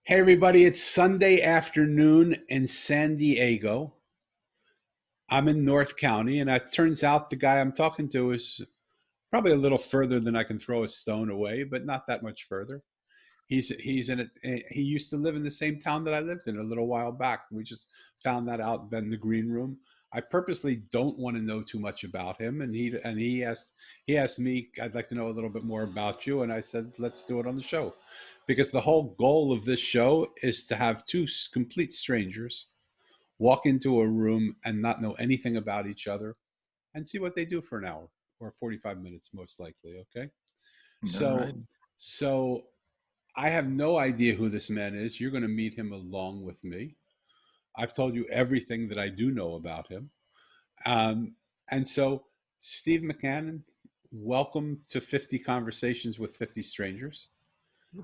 Hey, everybody, it's Sunday afternoon in San Diego. I'm in North County, and it turns out the guy I'm talking to is probably a little further than I can throw a stone away, but not that much further. He's in it. He used to live in the same town that I lived in a little while back. We just found that out in the green room. I purposely don't want to know too much about him, and he asked me, I'd like to know a little bit more about you, and I said, let's do it on the show, because the whole goal of this show is to have two complete strangers walk into a room and not know anything about each other and see what they do for an hour or 45 minutes, most likely. Okay. All right. So I have no idea who this man is. You're going to meet him along with me. I've told you everything that I do know about him. Um, and so, Steve McCamman, welcome to 50 Conversations with 50 Strangers.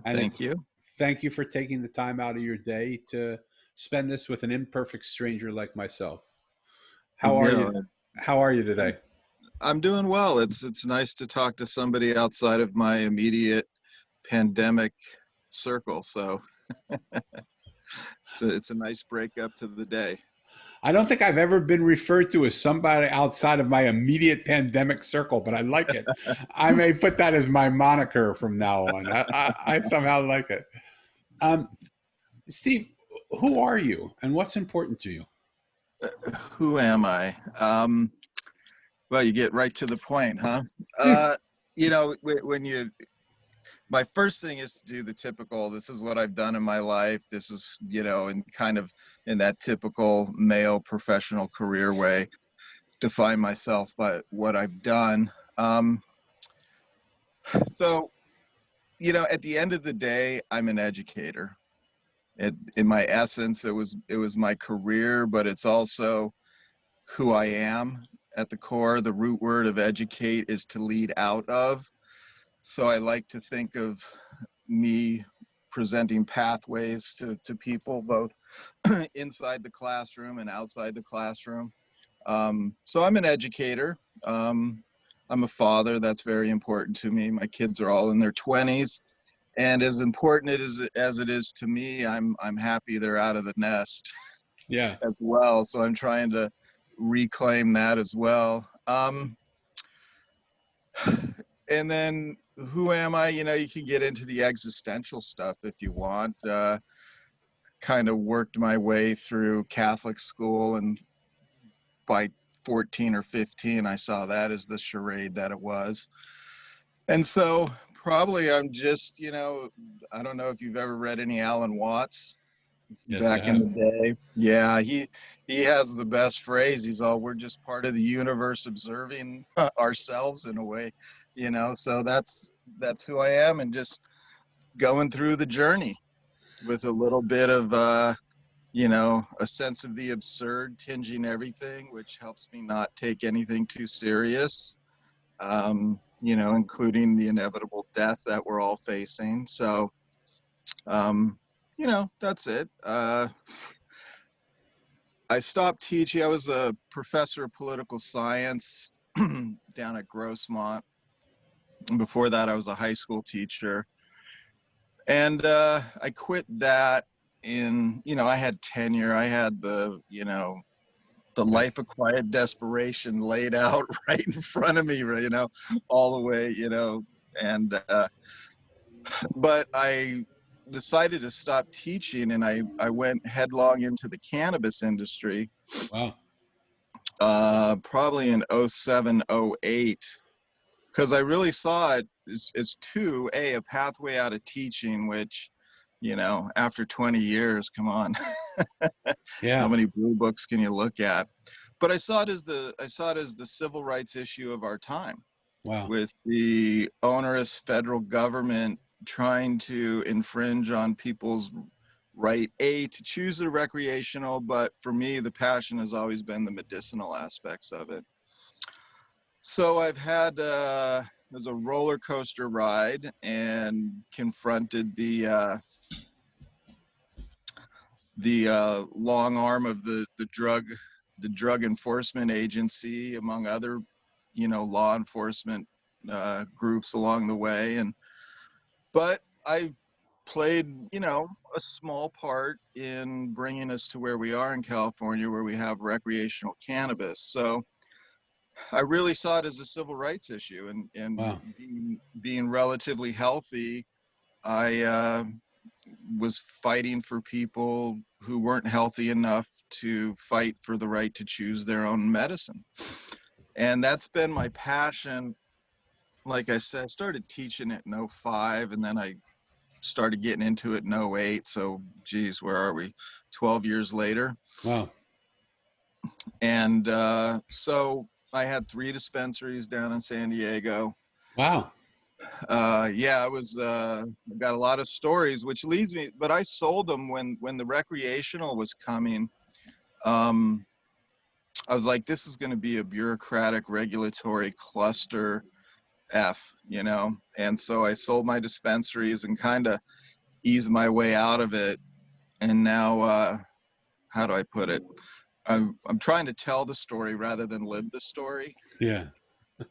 And Thank you. thank you for taking the time out of your day to spend this with an imperfect stranger like myself. How are Yeah, you? How are you today? I'm doing well. It's nice to talk to somebody outside of my immediate pandemic circle. So it's a nice break up to the day. I don't think I've ever been referred to as somebody outside of my immediate pandemic circle, but I like it. I may put that as my moniker from now on. I somehow like it. Um, Steve, who are you and what's important to you? Who am I? Well, you get right to the point, huh? Uh, when my first thing is to do the typical, this is what I've done in my life. This is, in kind of in that typical male professional career way, define myself by what I've done. So, at the end of the day, I'm an educator. In my essence, it was my career, but it's also who I am at the core. The root word of educate is to lead out of. So I like to think of me presenting pathways to people, both inside the classroom and outside the classroom. So I'm an educator. I'm a father. That's very important to me. My kids are all in their 20s. And as important as it is to me, I'm happy they're out of the nest Yeah. as well. So I'm trying to reclaim that as well. And then who am I? You can get into the existential stuff if you want. Kind of worked my way through Catholic school, and by 14 or 15, I saw that as the charade that it was. And so probably I'm just, I don't know if you've ever read any Alan Watts Yes, I back in have. the day. Yeah, he has the best phrase. He's all, we're just part of the universe observing ourselves in a way, so that's who I am, and just going through the journey with a little bit of a sense of the absurd tinging everything, which helps me not take anything too serious, including the inevitable death that we're all facing. So that's it. I stopped teaching. I was a professor of political science down at Grossmont. Before that, I was a high school teacher. And I quit that I had tenure. I had the life of quiet desperation laid out right in front of me, all the way, and but I decided to stop teaching, and I went headlong into the cannabis industry, Wow. probably in 07, 08, because I really saw it as a pathway out of teaching, which, after 20 years, come on, how Yeah. many blue books can you look at? But I saw it as the civil rights issue of our time, Wow. with the onerous federal government trying to infringe on people's right, to choose the recreational, but for me, the passion has always been the medicinal aspects of it. So I've had it was a roller coaster ride, and confronted the long arm of the drug enforcement agency, among other law enforcement groups along the way. But I played, you know, a small part in bringing us to where we are in California, where we have recreational cannabis. So I really saw it as a civil rights issue, and Wow. being relatively healthy, I was fighting for people who weren't healthy enough to fight for the right to choose their own medicine. And that's been my passion. Like I said, I started teaching it in '05, and then I started getting into it in '08. So, geez, where are we? 12 years later. Wow. And so I had 3 dispensaries down in San Diego. Wow. Yeah, I was got a lot of stories, which leads me. But I sold them when the recreational was coming. Um, I was like, this is going to be a bureaucratic regulatory cluster F, you know. And so I sold my dispensaries and kind of eased my way out of it. And now, how do I put it? I'm trying to tell the story rather than live the story. Yeah.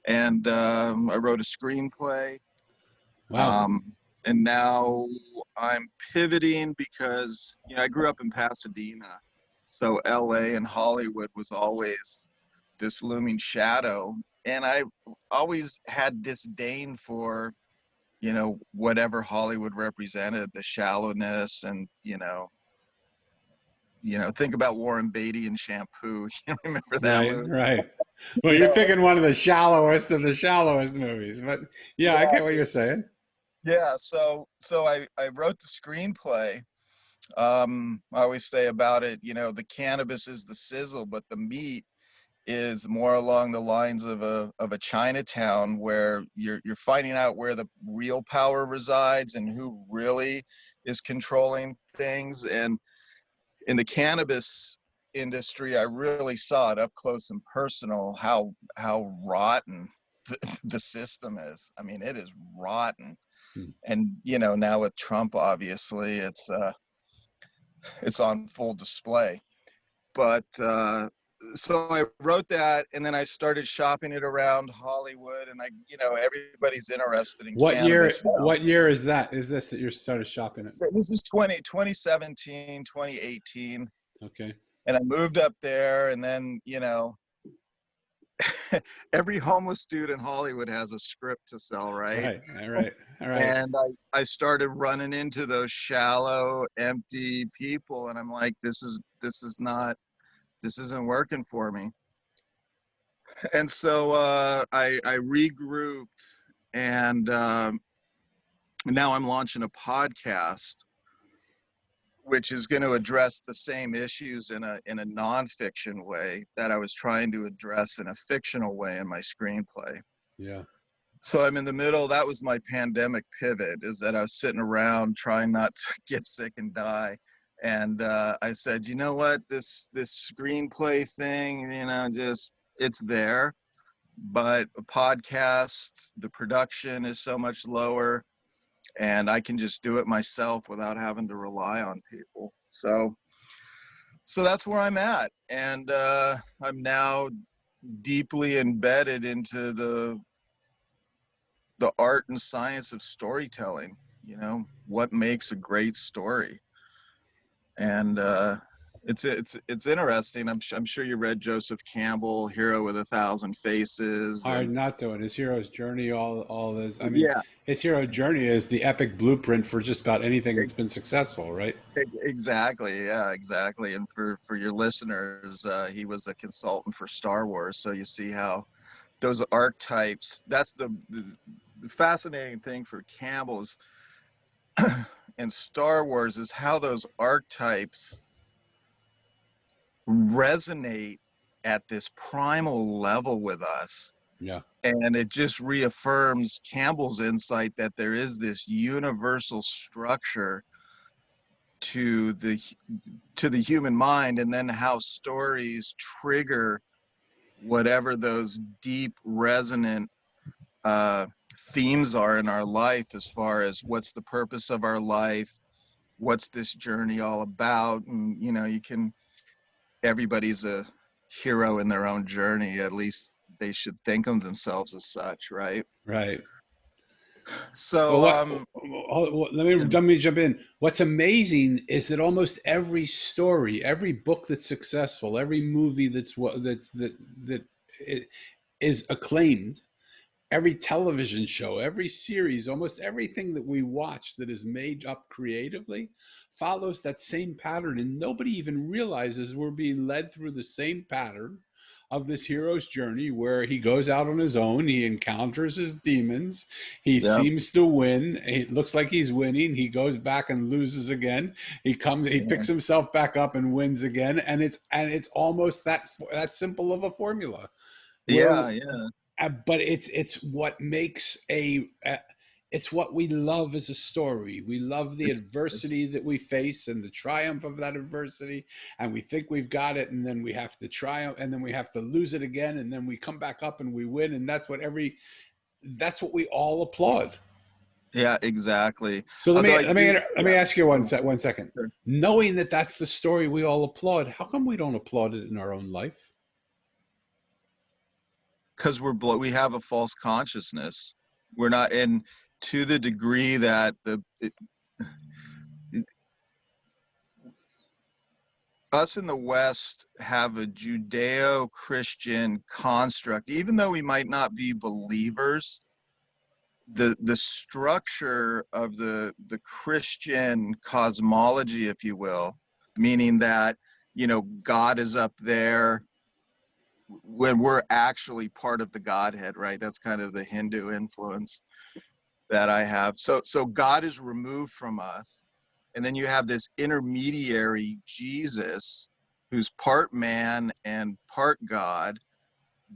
And I wrote a screenplay. Wow. Um, and now I'm pivoting because, you know, I grew up in Pasadena. So LA and Hollywood was always this looming shadow. And I always had disdain for, you know, whatever Hollywood represented, the shallowness and, think about Warren Beatty and Shampoo. You remember that Right. movie? Right. Well, You you're know, picking one of the shallowest of the shallowest movies, but yeah, I get what you're saying. yeah. So I wrote the screenplay. I always say about it, you know, the cannabis is the sizzle, but the meat is more along the lines of a Chinatown, where you're finding out where the real power resides and who really is controlling things. And in the cannabis industry, I really saw it up close and personal how rotten the system is. I mean, it is rotten. Hmm. And you know, now with Trump, obviously, it's on full display. But so I wrote that, and then I started shopping it around Hollywood, and everybody's interested in What year? cannabis now. What year is that? Is this that you started shopping it? So this is 2017, 2018, Okay. and I moved up there, and then every homeless dude in Hollywood has a script to sell, right? Right. All right. All right. And I started running into those shallow, empty people, and I'm like, this isn't working for me. And so I regrouped, and now I'm launching a podcast, which is going to address the same issues in a nonfiction way that I was trying to address in a fictional way in my screenplay. Yeah. So I'm in the middle. That was my pandemic pivot, is that I was sitting around trying not to get sick and die. And I said, you know what, this screenplay thing, just, it's there. But a podcast, the production is so much lower, and I can just do it myself without having to rely on people. So that's where I'm at. And I'm now deeply embedded into the art and science of storytelling. What makes a great story. And it's interesting. I'm sure you read Joseph Campbell, Hero with a Thousand Faces. Hard And not to. And his hero's journey, all this. I mean, yeah, his hero journey is the epic blueprint for just about anything that's been successful, right? exactly. Yeah, exactly. And for your listeners, he was a consultant for Star Wars. So you see how those archetypes, that's the fascinating thing for Campbell is, and Star Wars, is how those archetypes resonate at this primal level with us. Yeah. And it just reaffirms Campbell's insight that there is this universal structure to the human mind, and then how stories trigger whatever those deep resonant themes are in our life, as far as what's the purpose of our life, what's this journey all about. And everybody's a hero in their own journey, at least they should think of themselves as such, right? Right. Well, So, what? Let me jump in. What's amazing is that almost every story, every book that's successful, every movie that is acclaimed, every television show, every series, almost everything that we watch that is made up creatively follows that same pattern. And nobody even realizes we're being led through the same pattern of this hero's journey where he goes out on his own, he encounters his demons, he yeah, seems to win, it looks like he's winning, he goes back and loses again, he yeah, picks himself back up and wins again, and it's almost that simple of a formula where yeah, yeah. but it's what makes it's what we love as a story. We love the It's adversity that we face and the triumph of that adversity, and we think we've got it, and then we have to triumph, and then we have to lose it again, and then we come back up and we win, and that's what we all applaud. yeah, exactly. So let Although me I let me do, let me yeah, ask you go 1 second. sure. Knowing that that's the story we all applaud, how come we don't applaud it in our own life? Because we have a false consciousness. We're not in to the degree that us in the West have a Judeo-Christian construct, even though we might not be believers. The structure of the Christian cosmology, if you will, meaning that God is up there when we're actually part of the Godhead, right? That's kind of the Hindu influence that I have. So God is removed from us, and then you have this intermediary Jesus who's part man and part God.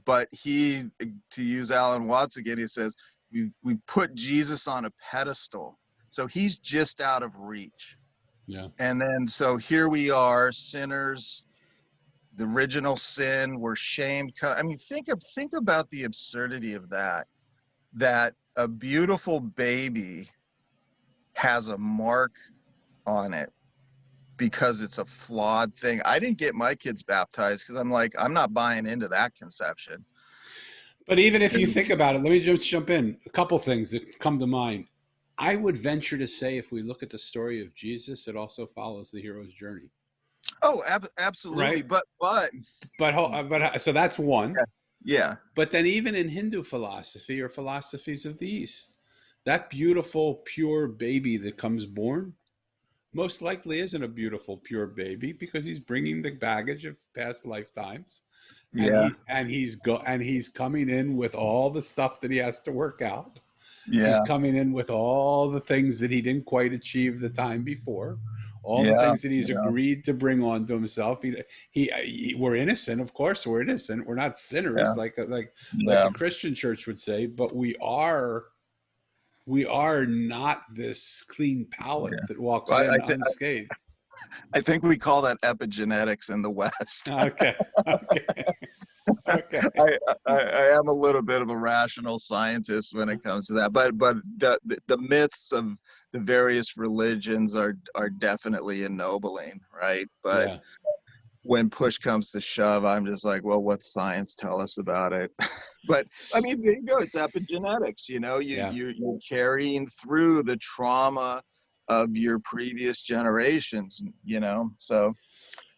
But he, to use Alan Watts again, he says we put Jesus on a pedestal, so he's just out of reach. Yeah. And then so here we are, sinners, the original sin, we're shamed. I mean, think about the absurdity of that a beautiful baby has a mark on it because it's a flawed thing. I didn't get my kids baptized because I'm like, I'm not buying into that conception. But even if you And, think about it, let me just jump in. A couple things that come to mind. I would venture to say, if we look at the story of Jesus, it also follows the hero's journey, oh, absolutely. right? But So that's one. yeah, yeah, But then, even in Hindu philosophy or philosophies of the East, that beautiful, pure baby that comes born most likely isn't a beautiful, pure baby because he's bringing the baggage of past lifetimes, and yeah, he's coming in with all the stuff that he has to work out. He's yeah, coming in with all the things that he didn't quite achieve the time before, all the yeah, things that he's yeah, agreed to bring onto himself. We're innocent, of course. We're innocent. We're not yeah, sinners like yeah, the Christian church would say, but we are not this clean palette yeah. that walks Well, in unscathed. I think we call that epigenetics in the West. Okay, okay, okay. I am a little bit of a rational scientist when it comes to that, but the myths of the various religions are definitely ennobling, right? But Yeah. when push comes to shove, I'm just like, well, what's science tell us about it? But I mean, there you go. It's epigenetics. Yeah. You're carrying through the trauma of your previous generations. So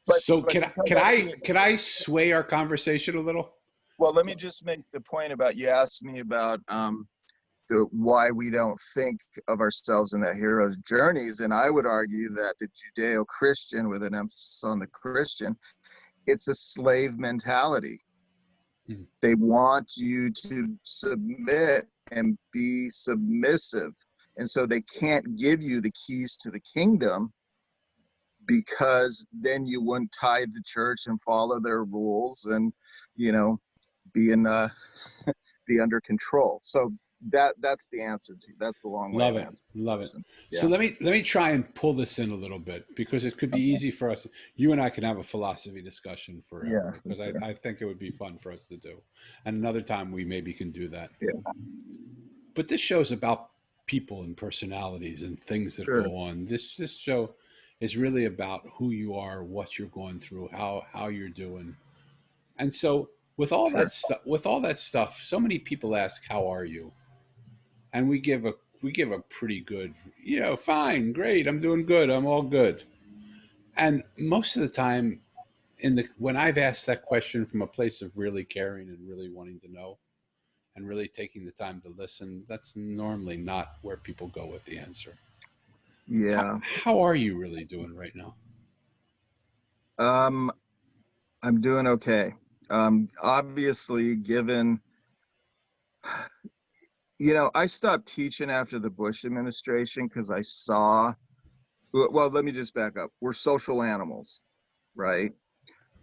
So but can to I come can back to I your can I sway our conversation a little? well, let me just make the point about you asked me about the why we don't think of ourselves in that hero's journeys, and I would argue that the Judeo-Christian, with an emphasis on the Christian, it's a slave mentality. Hmm. They want you to submit and be submissive. And so they can't give you the keys to the kingdom because then you wouldn't tithe the church and follow their rules and, you know, be in be under control. So that's the answer to you. That's the long way Love of it. answering the Love it. question. So Yeah. let me try and pull this in a little bit because it could be Okay. easy for us. You and I can have a philosophy discussion Yeah, forever for because sure. I think it would be fun for us to do. And another time we maybe can do that. Yeah, But this show's about people and personalities and things that sure, go on. This show is really about who you are, what you're going through, how you're doing. And so with all sure. that stuff, so many people ask, "How are you?" and we give a pretty good, fine, great, I'm doing good, I'm all good. And most of the time, when I've asked that question from a place of really caring and really wanting to know and really taking the time to listen, that's normally not where people go with the answer. How, Yeah. how are you really doing right now? Um, I'm doing okay. Obviously, given, I stopped teaching after the Bush administration because I saw, well, let me just back up. We're social animals, right?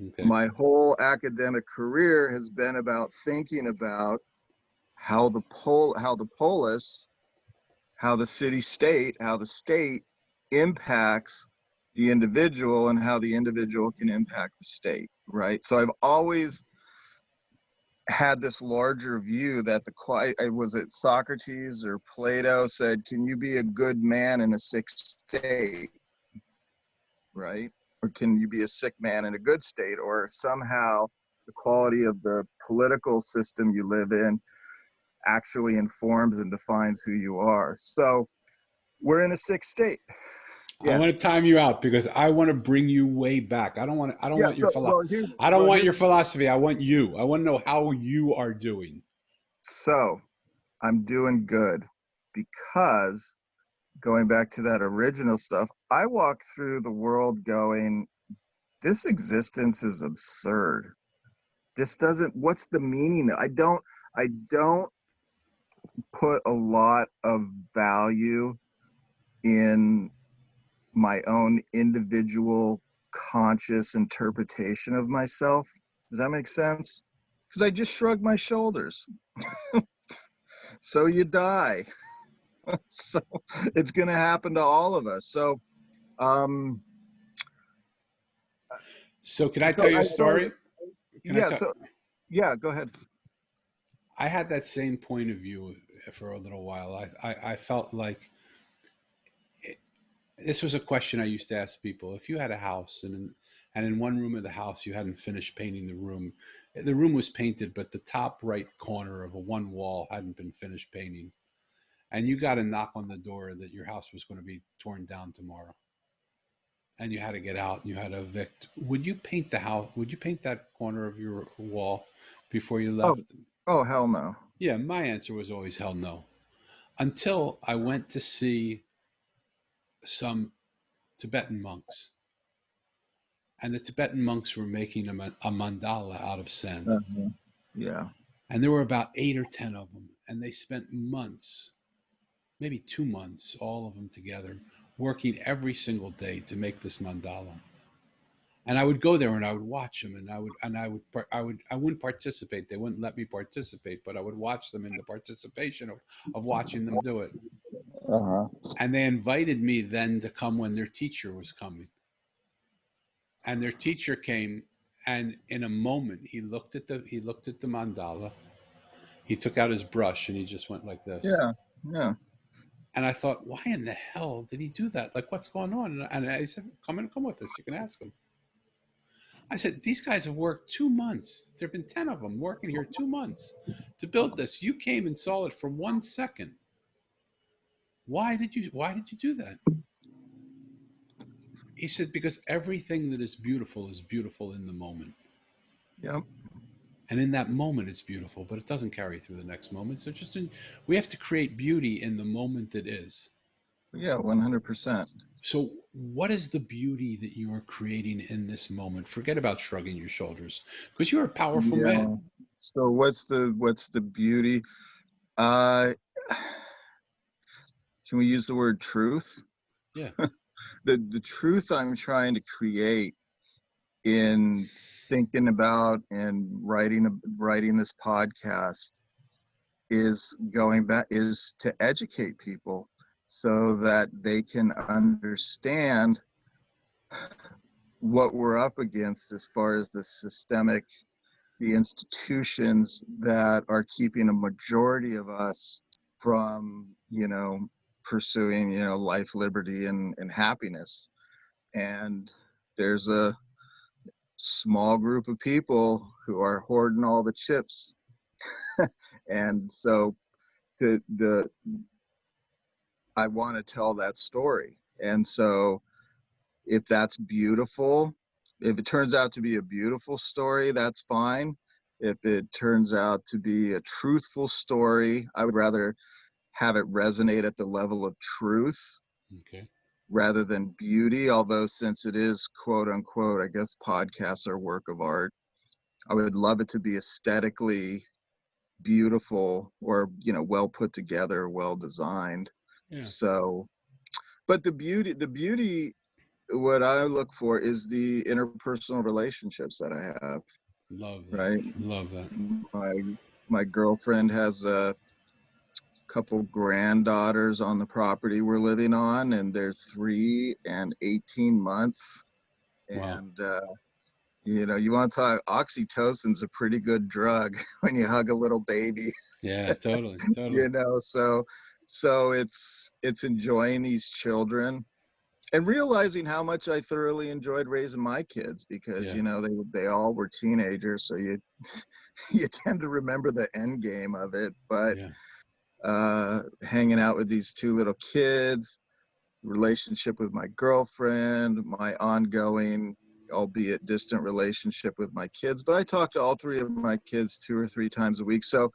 Okay. My whole academic career has been about thinking about how the polis, how the city state, how the state impacts the individual and how the individual can impact the state, right? So I've always had this larger view that was it Socrates or Plato said, can you be a good man in a sick state, right? Or can you be a sick man in a good state? Or somehow the quality of the political system you live in actually informs and defines who you are. So we're in a sick state. I Yeah. want to time you out because I want to bring you way back. I don't Yeah. want your So I don't want your philosophy. I want you. I want to know how you are doing. so I'm doing good because going back to that original stuff, I walk through the world going, this existence is absurd. This doesn't, what's the meaning? I don't put a lot of value in my own individual conscious interpretation of myself. Does that make sense? Because I just shrug my shoulders. So you die. So it's going to happen to all of us. Um, So, can I so tell you I, a so I, story? Can I yeah, tell? so yeah, go ahead. I had that same point of view for a little while. I felt like this was a question I used to ask people. If you had a house and in one room of the house you hadn't finished painting the room was painted, but the top right corner of a one wall hadn't been finished painting, and you got a knock on the door that your house was going to be torn down tomorrow, and you had to get out and you had to evict. Would you paint the house? Would you paint that corner of your wall before you Oh, left? oh, hell no. Yeah, my answer was always hell no. Until I went to see some Tibetan monks, and the Tibetan monks were making a mandala out of sand. Uh-huh. Yeah. And there were about 8 or 10 of them. And they spent months, maybe 2 months, all of them together, working every single day to make this mandala. And I would go there and I would watch them, and I wouldn't participate. They wouldn't let me participate, but I would watch them in the participation of watching them do it. Uh-huh. And they invited me then to come when their teacher was coming. And their teacher came, and in a moment he looked at the mandala. He took out his brush and he just went like this. Yeah. Yeah. And I thought, why in the hell did he do that? Like, what's going on? And I said, come with us. You can ask him. I said, these guys have worked 2 months. There have been 10 of them working here 2 months to build this. You came and saw it for 1 second. Why did you do that? He said, because everything that is beautiful in the moment. Yep. And in that moment, it's beautiful, but it doesn't carry through the next moment. So we have to create beauty in the moment that is. Yeah, 100%. So, what is the beauty that you are creating in this moment? Forget about shrugging your shoulders, because you're a powerful man. Yeah. So what's the beauty? Uh can we use the word truth? Yeah. The truth I'm trying to create in thinking about and writing this podcast is to educate people so that they can understand what we're up against as far as the institutions that are keeping a majority of us from pursuing life, liberty, and happiness. And there's a small group of people who are hoarding all the chips. And so the I want to tell that story. And so if that's beautiful, if it turns out to be a beautiful story, that's fine. If it turns out to be a truthful story, I would rather have it resonate at the level of truth Okay. rather than beauty. Although, since it is quote unquote, I guess podcasts are work of art, I would love it to be aesthetically beautiful, or, well put together, well designed. Yeah. So, but the beauty, what I look for is the interpersonal relationships that I have, Love that. right? Love that. My my girlfriend has a couple granddaughters on the property we're living on, and they're 3 and 18 months. Wow. And you want to talk, oxytocin's a pretty good drug when you hug a little baby. Yeah, totally. Totally. So it's enjoying these children and realizing how much I thoroughly enjoyed raising my kids, because Yeah. they all were teenagers, so you you tend to remember the end game of it. But Yeah. hanging out with these two little kids, relationship with my girlfriend, my ongoing, albeit distant, relationship with my kids. But I talk to all three of my kids 2 or 3 times a week. So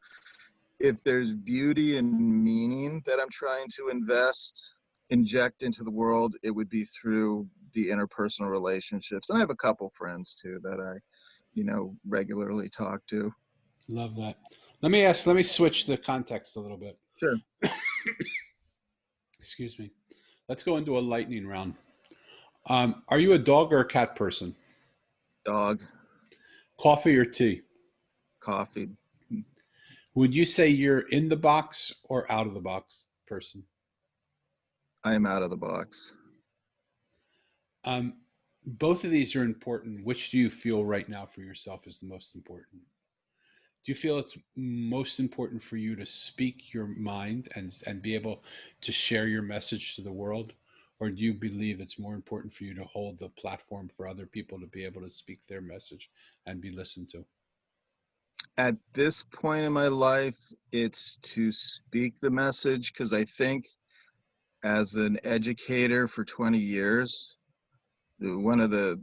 if there's beauty and meaning that I'm trying to inject into the world, it would be through the interpersonal relationships. And I have a couple friends too that I, regularly talk to. Love that. Let me switch the context a little bit. Sure. Excuse me. Let's go into a lightning round. Are you a dog or a cat person? Dog. Coffee or tea? Coffee. Would you say you're in the box or out of the box person? I am out of the box. Um, Both of these are important. Which do you feel right now for yourself is the most important? Do you feel it's most important for you to speak your mind and be able to share your message to the world? Or do you believe it's more important for you to hold the platform for other people to be able to speak their message and be listened to? At this point in my life, it's to speak the message, because I think as an educator for 20 years, one of the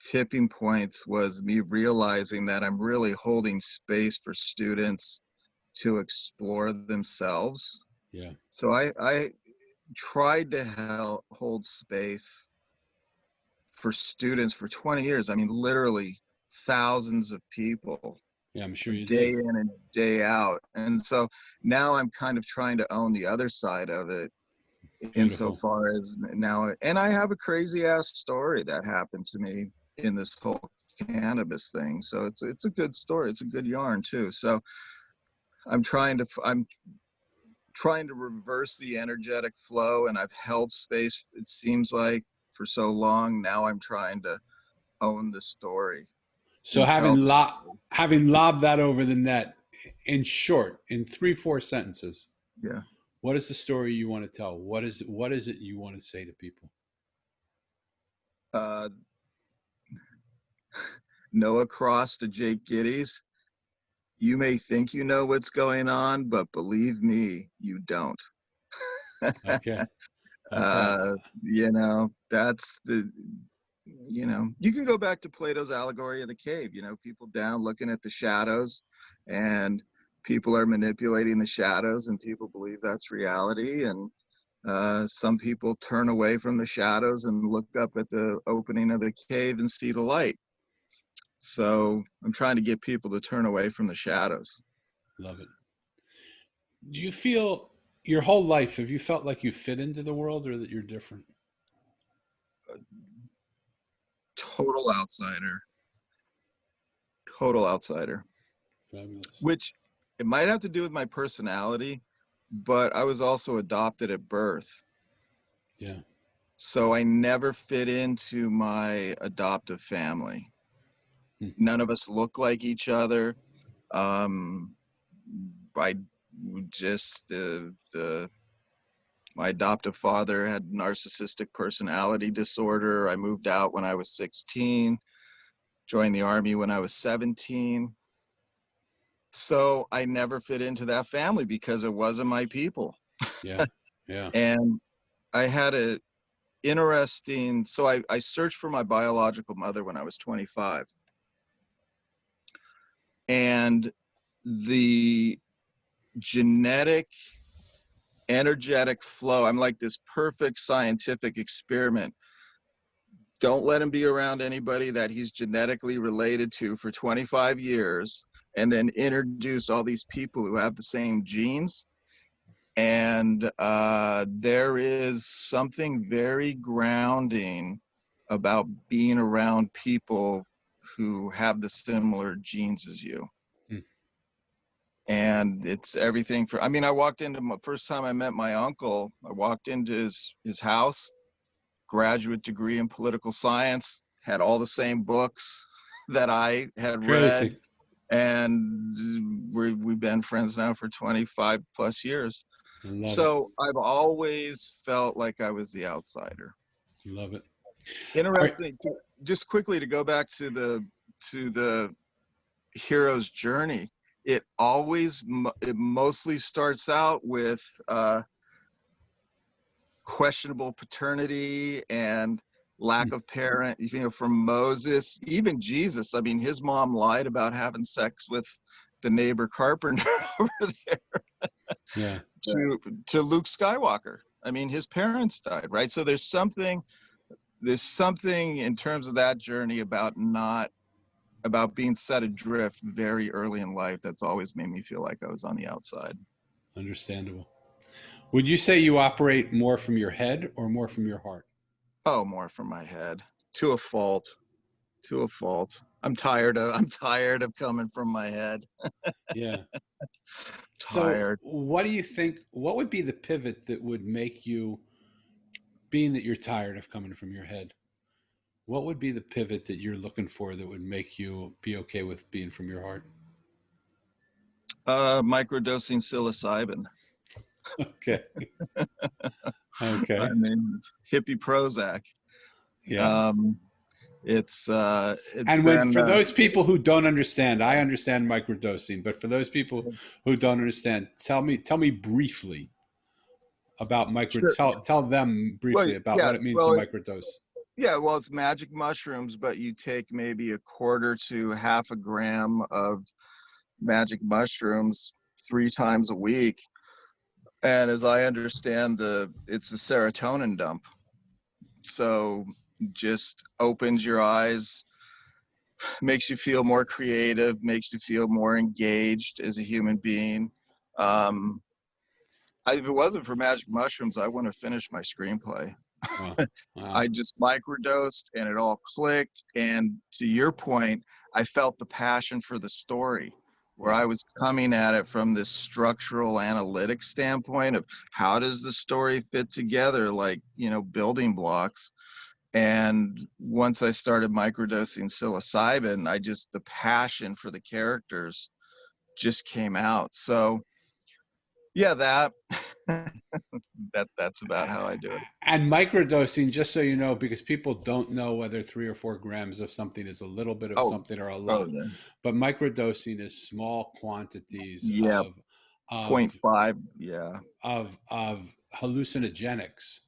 tipping points was me realizing that I'm really holding space for students to explore themselves. Yeah. So I tried to hold space for students for 20 years. I mean, literally thousands of people, Yeah, I'm sure you day did. in and day out. And so now I'm kind of trying to own the other side of it, Beautiful. insofar as now, and I have a crazy ass story that happened to me in this whole cannabis thing. So it's a good story. It's a good yarn too. So I'm trying to reverse the energetic flow, and I've held space, it seems like, for so long. Now I'm trying to own the story So and tell the story. having lobbed that over the net, in short, in three, four sentences, Yeah. what is the story you want to tell? What is it you want to say to people? Uh, Noah Cross to Jake Giddies. You may think you know what's going on, but believe me, you don't. Okay. Okay. uh, that's you can go back to Plato's allegory of the cave. People down looking at the shadows, and people are manipulating the shadows, and people believe that's reality. And some people turn away from the shadows and look up at the opening of the cave and see the light. So I'm trying to get people to turn away from the shadows. Love it. Do you feel your whole life, have you felt like you fit into the world or that you're different? Total outsider. Total outsider. Fabulous. Which, it might have to do with my personality, but I was also adopted at birth. Yeah. So I never fit into my adoptive family. Hmm. None of us look like each other. Um, I just my adoptive father had narcissistic personality disorder. I moved out when I was 16, joined the army when I was 17. So I never fit into that family because it wasn't my people. Yeah. Yeah. And I had a interesting, so I searched for my biological mother when I was 25. And the genetic, energetic flow, I'm like this perfect scientific experiment. Don't let him be around anybody that he's genetically related to for 25 years, and then introduce all these people who have the same genes. And there is something very grounding about being around people who have the similar genes as you. Mm. And it's everything for, I mean, I walked into my first time I met my uncle, I walked into his house, graduate degree in political science, had all the same books that I had read. Crazy. And we've been friends now for 25 plus years. Love it. So I've always felt like I was the outsider. Love it. All right. Interesting. Just quickly to go back to the hero's journey. It mostly starts out with questionable paternity and lack of parent. You know, from Moses, even Jesus. I mean, his mom lied about having sex with the neighbor carpenter over there. Yeah. To Luke Skywalker. I mean, his parents died, right? So there's something in terms of that journey about being set adrift very early in life that's always made me feel like I was on the outside. Understandable. Would you say you operate more from your head or more from your heart? Oh, more from my head. To a fault. To a fault. I'm tired of coming from my head. Yeah. So, Tired. what do you think? What would be the pivot that would make you, being that you're tired of coming from your head, what would be the pivot that you're looking for that would make you be okay with being from your heart? Microdosing psilocybin. Okay. I Okay. mean, hippie Prozac. Yeah. Um, it's And when been for those people who don't understand, I understand microdosing, but for those people who don't understand, tell me briefly about sure. tell them Well, briefly about yeah. what it means to Well, microdose. it's magic mushrooms, but you take maybe a quarter to half a gram of magic mushrooms 3 times a week. And as I understand, it's a serotonin dump. So just opens your eyes, makes you feel more creative, makes you feel more engaged as a human being. Um, if it wasn't for magic mushrooms, I wouldn't have finished my screenplay. Wow. Wow. I just microdosed and it all clicked. And to your point, I felt the passion for the story, where Yeah. I was coming at it from this structural analytic standpoint of how does the story fit together, like, building blocks. And once I started microdosing psilocybin, the passion for the characters just came out. So yeah, that's about how I do it. And microdosing, just so you know, because people don't know whether 3 or 4 grams of something is a little bit of Oh, something or a oh lot, yeah. but microdosing is small quantities Yeah, of point 0.5. Yeah. of hallucinogenics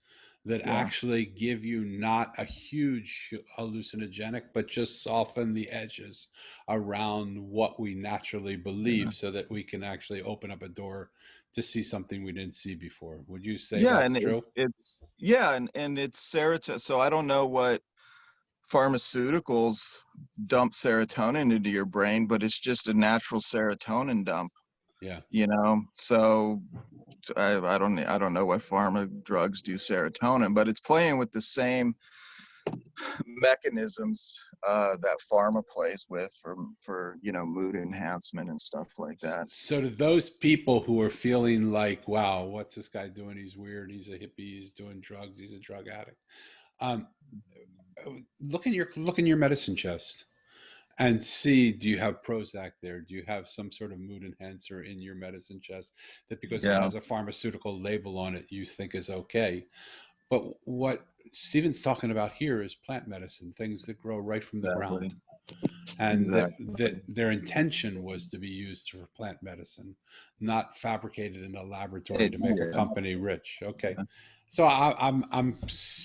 that Yeah. actually give you not a huge hallucinogenic, but just soften the edges around what we naturally Yeah. believe so that we can actually open up a door to see something we didn't see before. Would you say Yeah, that's and true? it's yeah, and it's serotonin. So I don't know what pharmaceuticals dump serotonin into your brain, but it's just a natural serotonin dump, Yeah. So I don't know what pharma drugs do serotonin, but it's playing with the same mechanisms that pharma plays with for mood enhancement and stuff like that. So to those people who are feeling like, wow, what's this guy doing? He's weird. He's a hippie. He's doing drugs. He's a drug addict. Um, look in your medicine chest and see, do you have Prozac there? Do you have some sort of mood enhancer in your medicine chest that because it Yeah, has a pharmaceutical label on it, you think is okay? But what Stephen's talking about here is plant medicine, things that grow right from the exactly. ground. and that Exactly. their intention was to be used for plant medicine, not fabricated in a laboratory to make a Yeah. company rich. Okay, Yeah. so I'm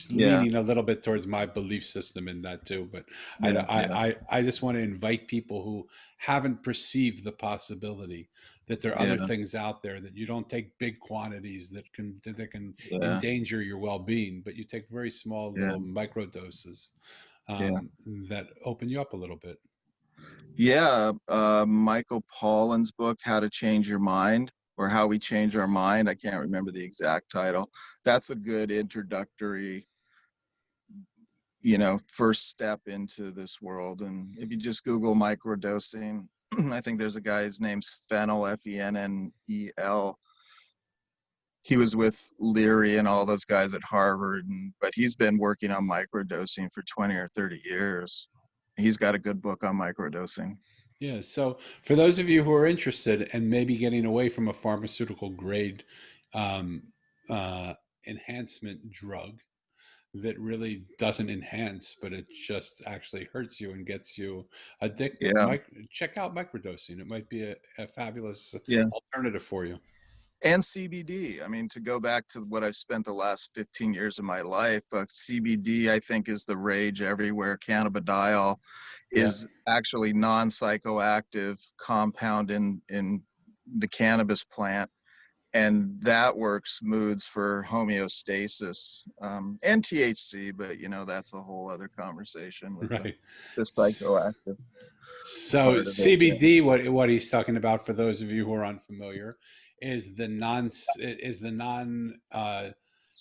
Yeah. leaning a little bit towards my belief system in that too, but Yeah. Yeah. I just want to invite people who haven't perceived the possibility that there are other Yeah. things out there, that you don't take big quantities that can Yeah. endanger your well-being, but you take very small Yeah. little micro doses, Yeah. that open you up a little bit. Yeah. Michael Pollan's book, How to Change Your Mind, or How We Change Our Mind. I can't remember the exact title. That's a good introductory, first step into this world. And if you just Google microdosing, I think there's a guy, his name's Fennel, Fennel. He was with Leary and all those guys at Harvard, but he's been working on microdosing for 20 or 30 years. He's got a good book on microdosing. Yeah. So for those of you who are interested and maybe getting away from a pharmaceutical grade um, uh, enhancement drug that really doesn't enhance, but it just actually hurts you and gets you addicted, Yeah, check out microdosing. It might be a fabulous yeah. alternative for you. And CBD. I mean, to go back to what I've spent the last 15 years of my life, CBD, I think, is the rage everywhere. Cannabidiol Yeah. is actually non-psychoactive compound in the cannabis plant, and that works moods for homeostasis, and THC, but that's a whole other conversation with the Right. the psychoactive So part of it. Yeah. CBD, what he's talking about for those of you who are unfamiliar, is the non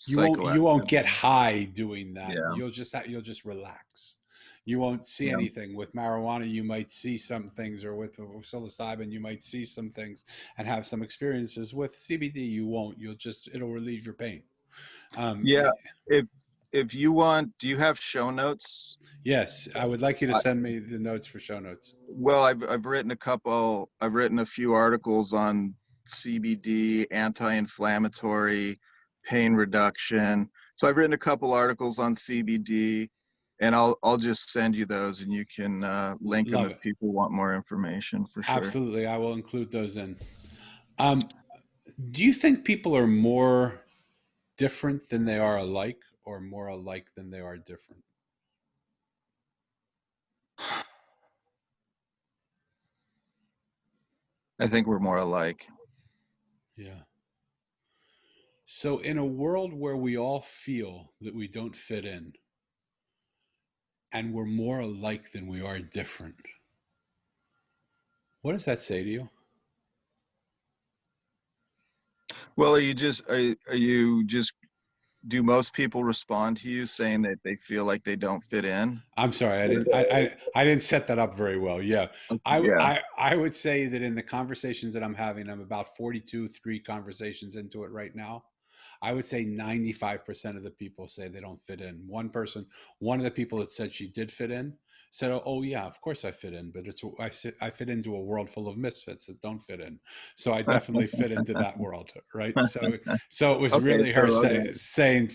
you won't Psychoactive. get high doing that. Yeah. You'll just relax. You won't see Yeah. anything. With marijuana, you might see some things, or with psilocybin, you might see some things and have some experiences. With CBD, you won't. It'll relieve your pain. Um, Yeah. If if you want, do you have show notes? yes, I would like you to I, send me the notes for show notes. well, I've written a couple. I've written a few articles on CBD, anti-inflammatory, pain reduction. So I've written a couple articles on CBD, and I'll just send you those, and you can link them Love if it. people want more information for sure. Absolutely, I will include those in. Um, do you think people are more different than they are alike, or more alike than they are different? I think we're more alike. Yeah. So, in a world where we all feel that we don't fit in and we're more alike than we are different, what does that say to you? Well, are you just do most people respond to you saying that they feel like they don't fit in? I'm sorry, I didn't set that up very well. Yeah, Yeah. I would say that in the conversations that I'm having, I'm about 42, 3 conversations into it right now. I would say 95% of the people say they don't fit in. One of the people that said she did fit in said, "Oh yeah, of course I fit in, but I fit into a world full of misfits that don't fit in. So I definitely fit into that world, right?" So it was Okay, really her so okay. saying.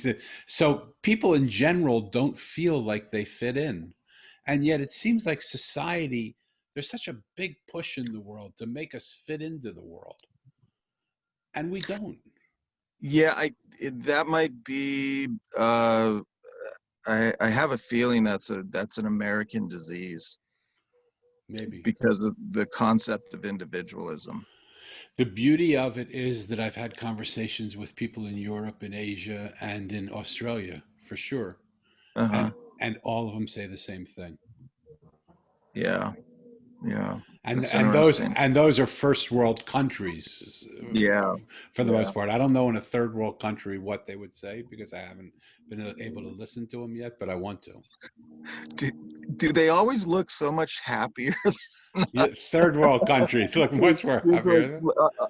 So people in general don't feel like they fit in, and yet it seems like society. There's such a big push in the world to make us fit into the world, and we don't. Yeah, that might be. I have a feeling that's an American disease Maybe. because of the concept of individualism. The beauty of it is that I've had conversations with people in Europe, in Asia, and in Australia, for sure. Uh huh. And all of them say the same thing. Yeah. Yeah. And That's interesting. those are first world countries, Yeah. for the Yeah. most part. I don't know in a third world country what they would say because I haven't been able to listen to them yet, but I want to. Do do they always look so much happier than Yeah, us? third world countries look much more It's like happier.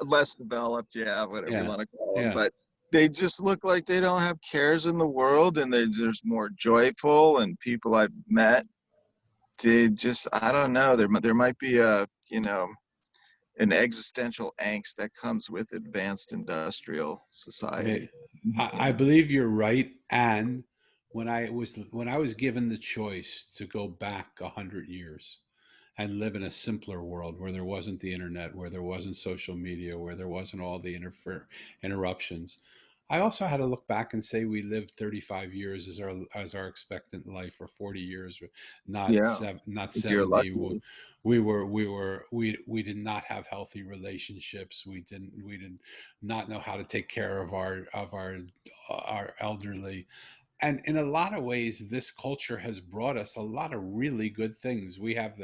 less developed, yeah, whatever you Yeah, want to call them, yeah. but they just look like they don't have cares in the world, and they're just more joyful. And people I've met, they just, I don't know, there might be an existential angst that comes with advanced industrial society. I believe you're right. And when I was given the choice to go back 100 years, and live in a simpler world where there wasn't the internet, where there wasn't social media, where there wasn't all the interruptions. I also had to look back and say we lived 35 years as our expectant life, or 40 years, Yeah, not if you're 70. lucky. We did not have healthy relationships. We did not know how to take care of our elderly. And in a lot of ways, this culture has brought us a lot of really good things. We have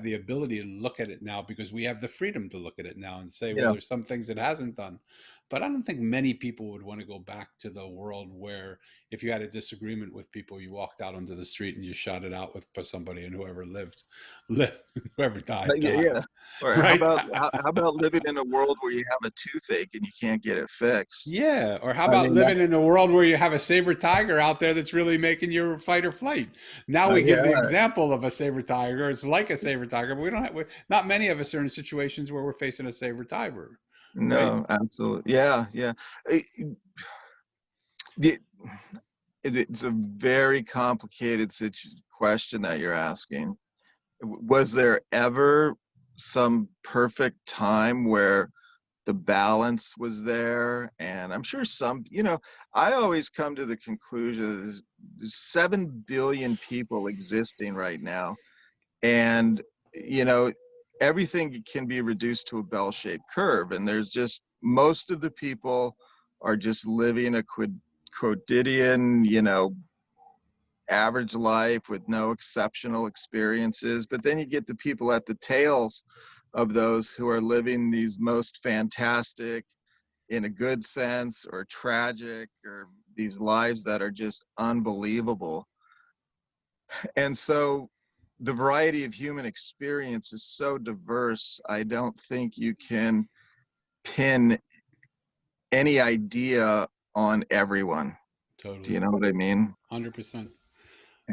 the ability to look at it now because we have the freedom to look at it now and say, well, Yeah. there's some things it hasn't done. But I don't think many people would want to go back to the world where if you had a disagreement with people, you walked out onto the street and you shot it out with somebody, and whoever lived, whoever died, Yeah, died. yeah. Or Right? how about living in a world where you have a toothache and you can't get it fixed? Yeah. Or how I about mean, living in a world where you have a saber tiger out there that's really making you fight or flight? Now we give the yeah, example of a saber tiger. It's like a saber tiger, but we don't have, not many of us are in situations where we're facing a saber tiger, right? no, absolutely. Yeah, yeah. It, it- it's a very complicated question that you're asking. Was there ever some perfect time where the balance was there? And I'm sure I always come to the conclusion that there's 7 billion people existing right now. And, you know, everything can be reduced to a bell-shaped curve. And there's just, most of the people are just living a quotidian, average life with no exceptional experiences. But then you get the people at the tails of those who are living these most fantastic, in a good sense, or tragic, or these lives that are just unbelievable. And so the variety of human experience is so diverse, I don't think you can pin any idea on everyone. Do Totally. you know what I mean? 100%.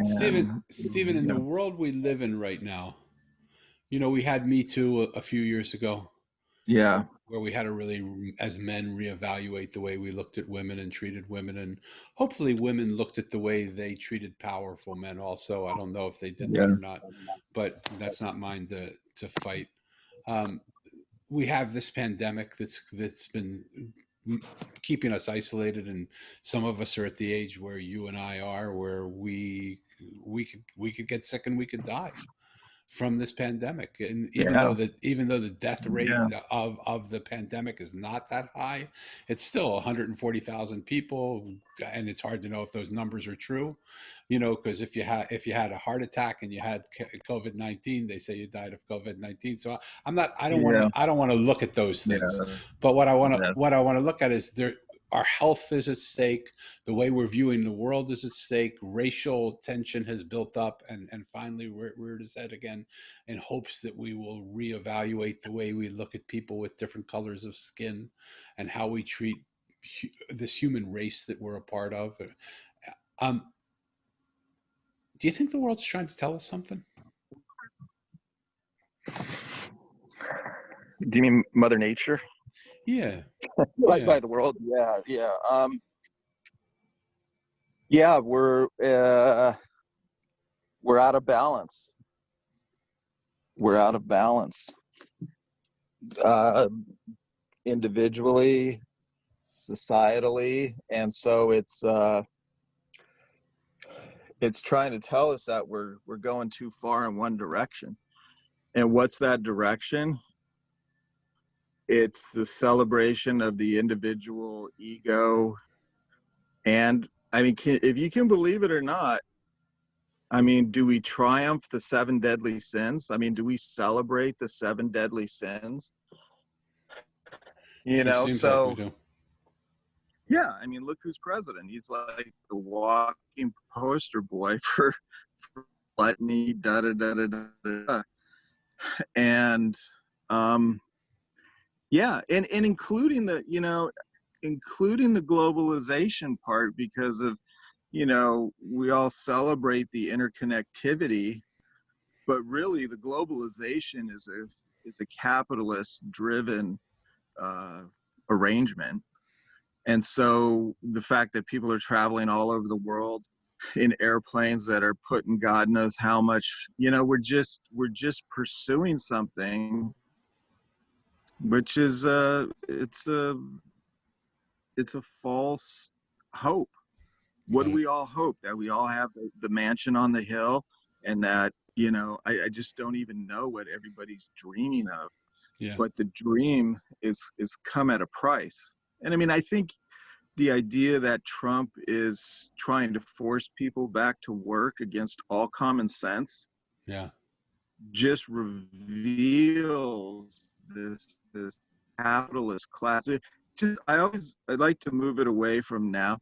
Stephen, And Stephen, in the yeah, world we live in right now, we had Me Too a few years ago, yeah, where we had to really, as men, reevaluate the way we looked at women and treated women, and hopefully women looked at the way they treated powerful men. Also, I don't know if they did that yeah, or not, but that's not mine to fight. Um, we have this pandemic that's been keeping us isolated, and some of us are at the age where you and I are, where we could get sick and we could die from this pandemic. And yeah, even though the death rate yeah, of the pandemic is not that high, it's still 140,000 people, and it's hard to know if those numbers are true. Because if you had a heart attack and you had COVID-19, they say you died of COVID-19. So I'm not. yeah, I don't want to look at those things. yeah, But yeah, what I want to look at is there. Our health is at stake. The way we're viewing the world is at stake. Racial tension has built up, and finally reared its head again, in hopes that we will reevaluate the way we look at people with different colors of skin, and how we treat this human race that we're a part of. Um, do you think the world's trying to tell us something? Do you mean Mother Nature? Yeah, Like yeah. by the world? Yeah, yeah. Yeah, we're out of balance. We're out of balance. Uh, Individually, societally, and so it's trying to tell us that we're going too far in one direction. And what's that direction? It's the celebration of the individual ego. And I mean, if you can believe it or not, I mean, do we triumph the 7 deadly sins? I mean, do we celebrate the 7 deadly sins? Sure seems like we So do. yeah, I mean, look who's president. He's like the walking poster boy for gluttony, da da da da da da. And um, yeah, and including the globalization part, because of, we all celebrate the interconnectivity, but really the globalization is a capitalist driven uh, arrangement. And so the fact that people are traveling all over the world, in airplanes that are putting God knows how much, we're just pursuing something, which is it's a false hope. What do Right. we all hope? That we all have the mansion on the hill, and that, I just don't even know what everybody's dreaming of. Yeah. But the dream is come at a price. And I mean, I think the idea that Trump is trying to force people back to work against all common sense Yeah. just reveals this capitalist class. I'd like to move it away from now.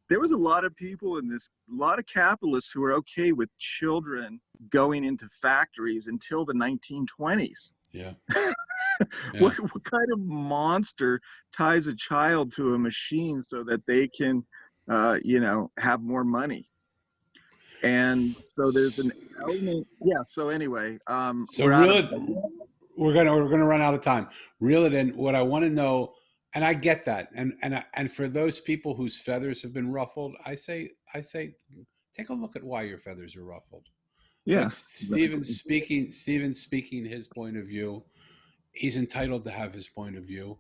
There was a lot of people a lot of capitalists who were okay with children going into factories until the 1920s. Yeah. Yeah. What kind of monster ties a child to a machine so that they can, have more money? And so there's an S- element. Yeah. So anyway, So we're out reel of. it. We're gonna run out of time. Reel it in. What I want to know, and I get that, and for those people whose feathers have been ruffled, I say, take a look at why your feathers are ruffled. But Yeah. Exactly. Stephen's speaking his point of view. He's entitled to have his point of view.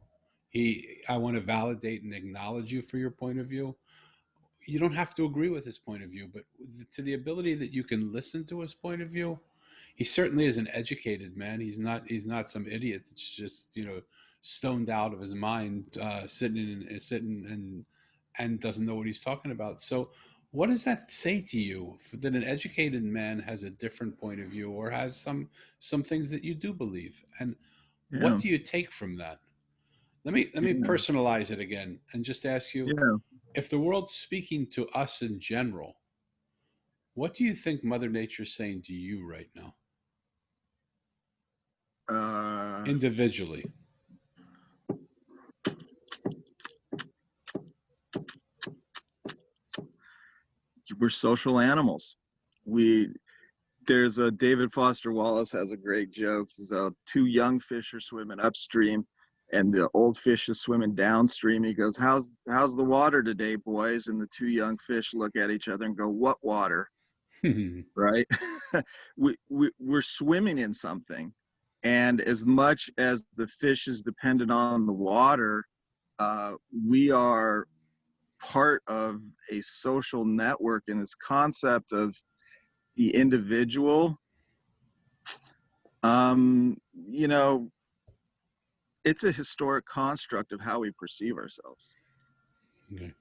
I want to validate and acknowledge you for your point of view. You don't have to agree with his point of view, but to the ability that you can listen to his point of view, he certainly is an educated man. He's not some idiot that's just stoned out of his mind, sitting and doesn't know what he's talking about. So, what does that say to you that an educated man has a different point of view or has some things that you do believe? And what Yeah. do you take from that? Let me Yeah. personalize it again and just ask you, Yeah. if the world's speaking to us in general, what do you think Mother Nature's saying to you right now, Uh, individually? we're social animals. We There's a David Foster Wallace has a great joke. He's two young fish are swimming upstream, and the old fish is swimming downstream. He goes, "How's the water today, boys?" And the two young fish look at each other and go, "What water?" Right? We're swimming in something, and as much as the fish is dependent on the water, we are part of a social network, and this concept of the individual, um, you know, it's a historic construct of how we perceive ourselves. Okay.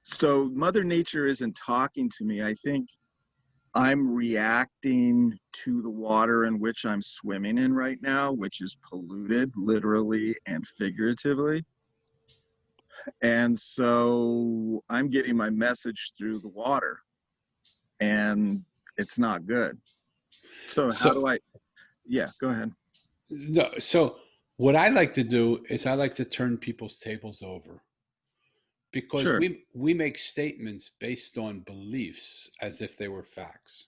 So Mother Nature isn't talking to me. I think I'm reacting to the water in which I'm swimming in right now, which is polluted literally and figuratively. And so I'm getting my message through the water, and it's not good. So how So do I, yeah, go ahead. no, so what I like to do is I like to turn people's tables over because Sure. we make statements based on beliefs as if they were facts.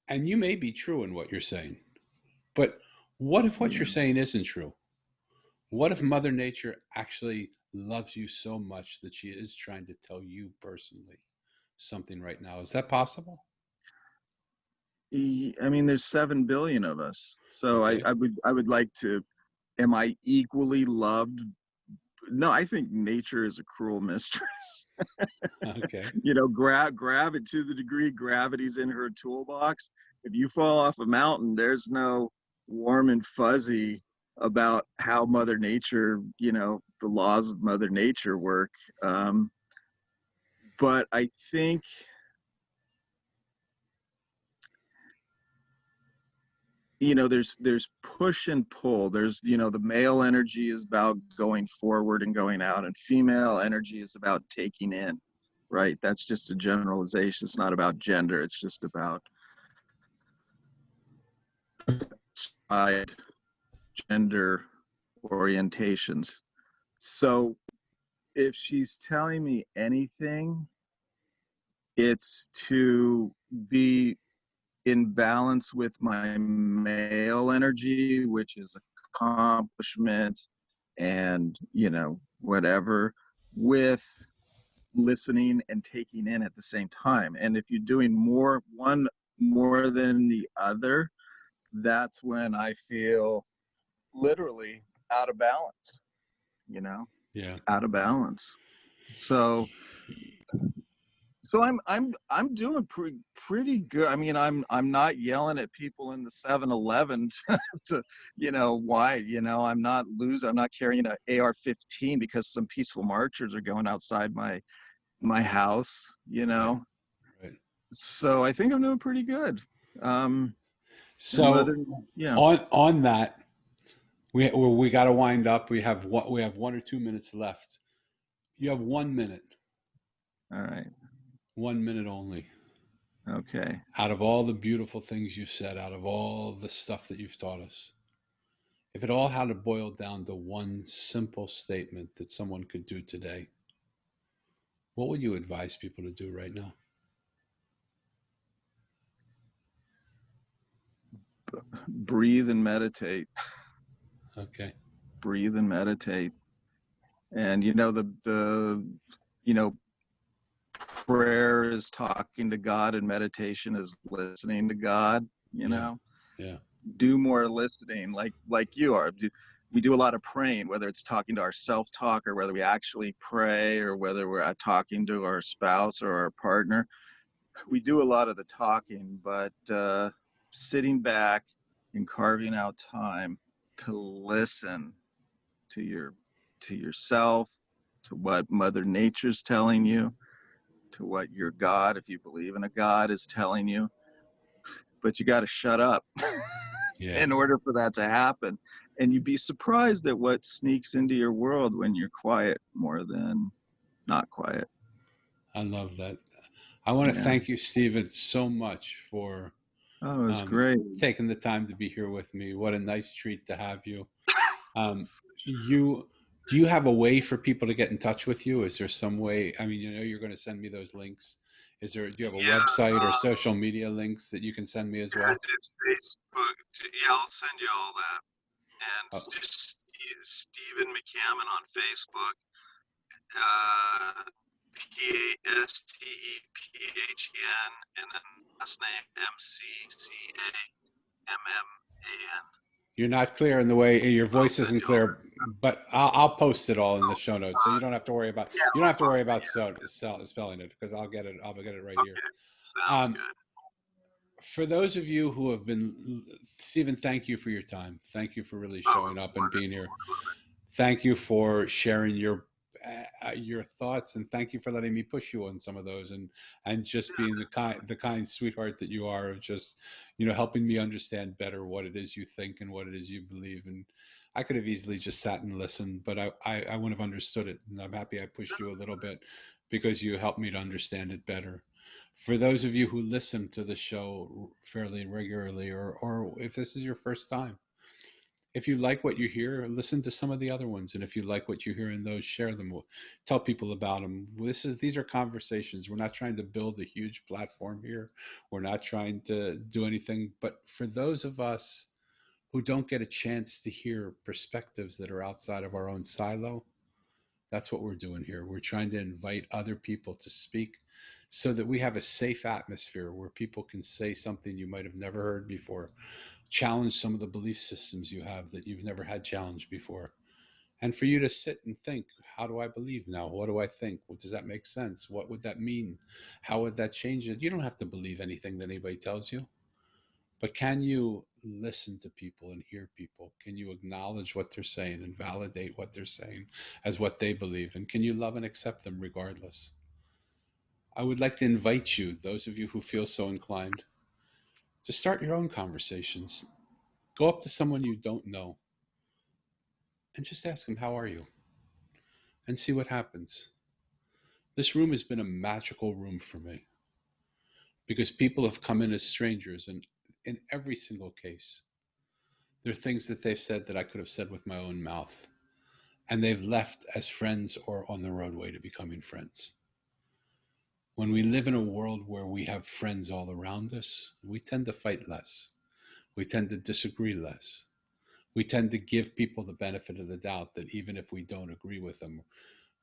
And you may be true in what you're saying, but what if what you're Yeah. saying isn't true? What if Mother Nature actually loves you so much that she is trying to tell you personally something right now? Is that possible? I mean, there's 7 billion of us. So Okay. I would like to, am I equally loved? No, I think nature is a cruel mistress. Okay. Grab it to the degree gravity's in her toolbox. If you fall off a mountain, there's no warm and fuzzy about how Mother Nature, the laws of Mother Nature work. Um, but I think, there's push and pull. There's, the male energy is about going forward and going out, and female energy is about taking in, right? That's just a generalization. It's not about gender. It's just about gender orientations. So if she's telling me anything, it's to be in balance with my male energy, which is accomplishment and, whatever, with listening and taking in at the same time. And if you're doing one more than the other, that's when I feel literally out of balance, you know, Yeah. out of balance. So I'm doing pretty good. I mean, I'm not yelling at people in the 7-Eleven to, why, I'm not losing. I'm not carrying an AR-15 because some peaceful marchers are going outside my house, Right. Right. So I think I'm doing pretty good. And So whether, yeah, on that, we got to wind up. We have 1 or 2 minutes left. You have 1 minute. all right, 1 minute only. okay. Out of all the beautiful things you've said, out of all the stuff that you've taught us, if it all had to boil down to one simple statement that someone could do today, what would you advise people to do right now? Breathe and meditate. Okay. Breathe and meditate. And you know prayer is talking to God and meditation is listening to God. Yeah. Yeah. Do more listening, like you are. We do a lot of praying, whether it's talking to our self-talk or whether we actually pray or whether we're talking to our spouse or our partner. We do a lot of the talking, but sitting back and carving out time to listen to yourself, to what Mother Nature's telling you, to what your God, if you believe in a God, is telling you. But you got to shut up Yeah. in order for that to happen. And you'd be surprised at what sneaks into your world when you're quiet more than not quiet. I love that. I want to Yeah. thank you, Stephen, so much for Oh, it was great. taking the time to be here with me. What a nice treat to have you. You do you have a way for people to get in touch with you? Is there some way? I mean, you're going to send me those links. Do you have a Yeah, website or social media links that you can send me as well? it's Facebook. Yeah, I'll send you all that. And Oh, just Stephen McCamman on Facebook. Uh, Pastephen, and then last name McCamman. you're not clear in the way your voice isn't clear, but I'll post it all in the show notes, so you don't have to worry about Yeah, you don't I'll have to worry post it. about Yeah. spelling it because I'll get it. I'll get it right here. Okay. Sounds Um, good. for those of you who have been, Stephen, thank you for your time. Thank you for really Oh, it showing was up and being wonderful. here. Thank you for sharing your thoughts, and thank you for letting me push you on some of those, and just being the kind sweetheart that you are of just helping me understand better what it is you think and what it is you believe. And I could have easily just sat and listened, but I wouldn't have understood it, and I'm happy I pushed you a little bit because you helped me to understand it better. For those of you who listen to the show fairly regularly, or if this is your first time, if you like what you hear, listen to some of the other ones. And if you like what you hear in those, share them. Tell people about them. These are conversations. We're not trying to build a huge platform here. We're not trying to do anything. But for those of us who don't get a chance to hear perspectives that are outside of our own silo, that's what we're doing here. We're trying to invite other people to speak so that we have a safe atmosphere where people can say something you might have never heard before, challenge some of the belief systems you have that you've never had challenged before, and for you to sit and think, how do I believe now? What do I think? What does that make sense? What would that mean? How would that change it? You don't have to believe anything that anybody tells you, but can you listen to people and hear people? Can you acknowledge what they're saying and validate what they're saying as what they believe? And can you love and accept them regardless? I would like to invite you, those of you who feel so inclined, to start your own conversations. Go up to someone you don't know and just ask them, how are you? And see what happens. This room has been a magical room for me because people have come in as strangers, and in every single case, there are things that they've said that I could have said with my own mouth, and they've left as friends or on the roadway to becoming friends. When we live in a world where we have friends all around us, we tend to fight less. We tend to disagree less. We tend to give people the benefit of the doubt that even if we don't agree with them,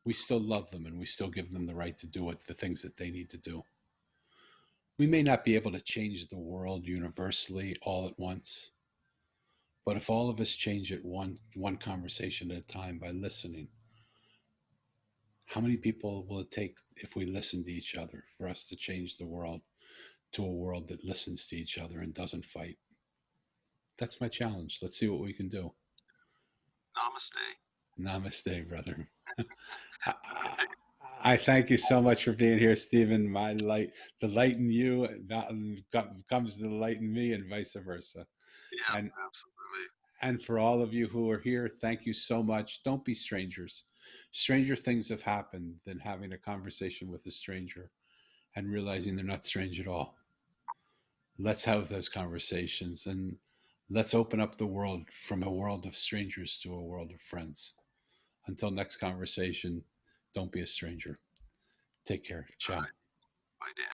we still love them and we still give them the right to do what the things that they need to do. We may not be able to change the world universally all at once, but if all of us change it one conversation at a time by listening, how many people will it take if we listen to each other for us to change the world to a world that listens to each other and doesn't fight? That's my challenge. Let's see what we can do. Namaste. Namaste, brother. I, I thank you so much for being here, Stephen. My light, the light in you comes to the light in me, and vice versa. Yeah, And absolutely. and for all of you who are here, thank you so much. Don't be strangers. Stranger things have happened than having a conversation with a stranger and realizing they're not strange at all. Let's have those conversations and let's open up the world from a world of strangers to a world of friends. Until next conversation, don't be a stranger. Take care. All Ciao. right. Bye, Dan.